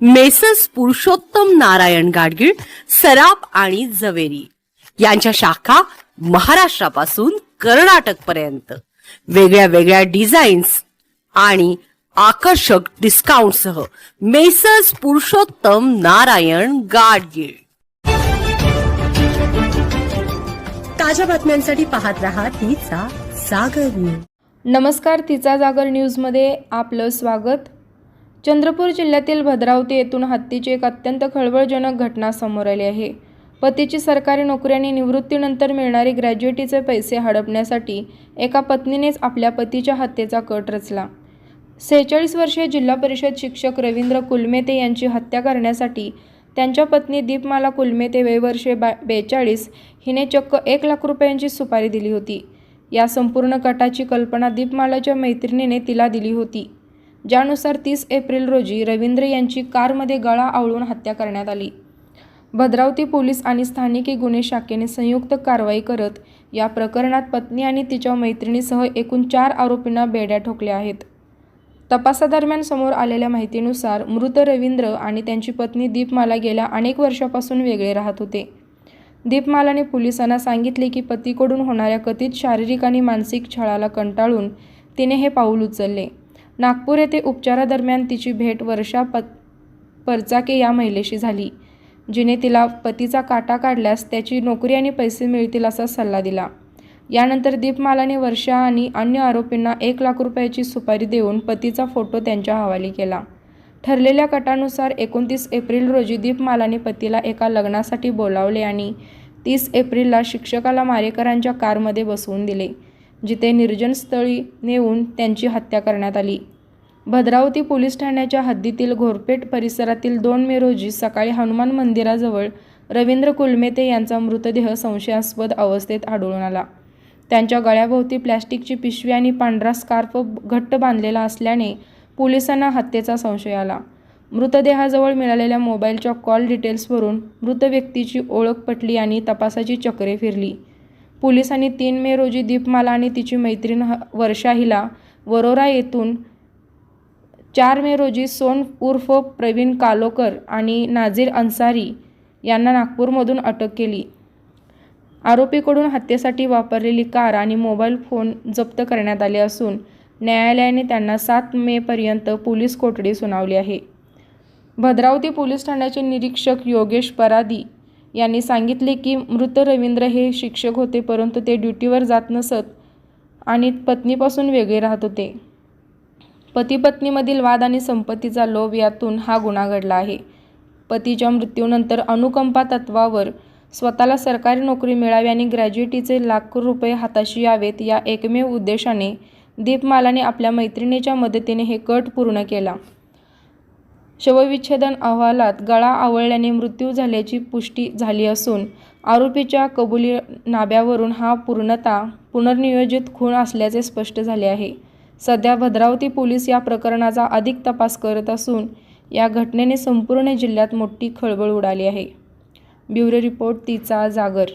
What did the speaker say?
Messrs Purushottam Narayan Gadgil, सराफ आणि जवेरी यांच्या शाखा महाराष्ट्रापासून कर्नाटक पर्यंत वेगळ्या वेगळ्या डिझाईन्स आणि आकर्षक डिस्काउंटसह मेसर्स पुरुषोत्तम नारायण गाडगीळ। ताज्या बातम्यांसाठी पाहत रहा तिचा जागर न्यूज। नमस्कार, तिचा जागर न्यूजमध्ये आपलं स्वागत। चंद्रपूर जिल्ह्यातील भद्रावती येथून हत्येची एक अत्यंत खळबळजनक घटना समोर आली आहे। पतीची सरकारी नोकरी आणि निवृत्तीनंतर मिळणारे ग्रॅज्युएटीचे पैसे हडपण्यासाठी एका पत्नीनेच आपल्या पतीच्या हत्येचा कट रचला। 46 वर्षीय जिल्हा परिषद शिक्षक रवींद्र कुलमेते यांची हत्या करण्यासाठी त्यांच्या पत्नी दीपमाला कुलमेते वय वर्षे 42 हिने चक्क 1 लाख रुपयांची सुपारी दिली होती। या संपूर्ण कटाची कल्पना दीपमालाच्या मैत्रिणीने तिला दिली होती, ज्यानुसार 30 एप्रिल रोजी रवींद्र यांची कारमध्ये गळा आवळून हत्या करण्यात आली। भद्रावती पोलीस आणि स्थानिक गुन्हे शाखेने संयुक्त कारवाई करत या प्रकरणात पत्नी आणि तिच्या मैत्रिणीसह एकूण 4 आरोपींना बेड्या ठोकल्या आहेत। तपासादरम्यान समोर आलेल्या माहितीनुसार मृत रवींद्र आणि त्यांची पत्नी दीपमाला गेल्या अनेक वर्षापासून वेगळे राहत होते। दीपमालाने पोलिसांना सांगितले की पतीकडून होणाऱ्या कथित शारीरिक आणि मानसिक छळाला कंटाळून तिने हे पाऊल उचलले। नागपूर येथे उपचारादरम्यान तिची भेट वर्षा परचाके या महिलेशी झाली, जिने तिला पतीचा काटा काढल्यास त्याची नोकरी आणि पैसे मिळतील असा सल्ला दिला। यानंतर दीपमालाने वर्षा आणि अन्य आरोपींना 1 लाख रुपयाची सुपारी देऊन पतीचा फोटो त्यांच्या हवाली केला। ठरलेल्या कटानुसार 29 एप्रिल रोजी दीपमालाने पतीला एका लग्नासाठी बोलावले आणि 30 एप्रिलला शिक्षकाला मारेकरांच्या कारमध्ये बसवून दिले, जिथे निर्जन स्थळी नेऊन त्यांची हत्या करण्यात आली। भद्रावती पोलीस ठाण्याच्या हद्दीतील घोरपेठ परिसरातील 2 मे रोजी सकाळी हनुमान मंदिराजवळ रवींद्र कुलमेते यांचा मृतदेह संशयास्पद अवस्थेत आढळून आला। त्यांच्या गळ्याभोवती प्लॅस्टिकची पिशवी आणि पांढरा स्कार्फ घट्ट बांधलेला असल्याने पोलिसांना हत्येचा संशय आला। मृतदेहाजवळ मिळालेल्या मोबाईलच्या कॉल डिटेल्सवरून मृत व्यक्तीची ओळख पटली आणि तपासाची चक्रे फिरली। पोलिसांनी 3 मे रोजी दीपमाला आणि तिची मैत्रीण वर्षा हिला वरोरा येथून, 4 मे रोजी सोन उर्फ प्रवीण कालोकर आणि नाझीर अन्सारी यांना नागपूरमधून अटक केली। आरोपीकडून हत्येसाठी वापरलेली कार आणि मोबाईल फोन जप्त करण्यात आले असून न्यायालयाने त्यांना 7 मे पर्यंत पोलीस कोठडी सुनावली आहे। भद्रावती पोलीस ठाण्याचे निरीक्षक योगेश परादी यांनी सांगितले की मृत रवींद्र हे शिक्षक होते, परंतु ते ड्युटीवर जात नसत आणि पत्नीपासून वेगळे राहत होते। पती-पत्नीमधील वाद आणि संपत्तीचा लोभ यातून हा गुन्हा घडला आहे। पतीच्या मृत्यूनंतर अनुकंपा तत्वावर स्वतःला सरकारी नोकरी मिळावी आणि ग्रॅज्युएटीचे लाख रुपये हाताशी यावेत या एकमेव उद्देशाने दीपमालाने आपल्या मैत्रिणीच्या मदतीने हे कट पूर्ण केला। शवविच्छेदन अहवालात गळा आवळल्याने मृत्यू झाल्याची पुष्टी झाली असून आरोपीच्या कबुलीनाम्यावरून हा पुनर्नियोजित खून असल्याचे स्पष्ट झाले आहे। सध्या भद्रावती पोलीस या प्रकरणाचा अधिक तपास करत असून या घटनेने संपूर्ण जिल्ह्यात मोठी खळबळ उडाली आहे। ब्युरो रिपोर्ट, तिचा जागर।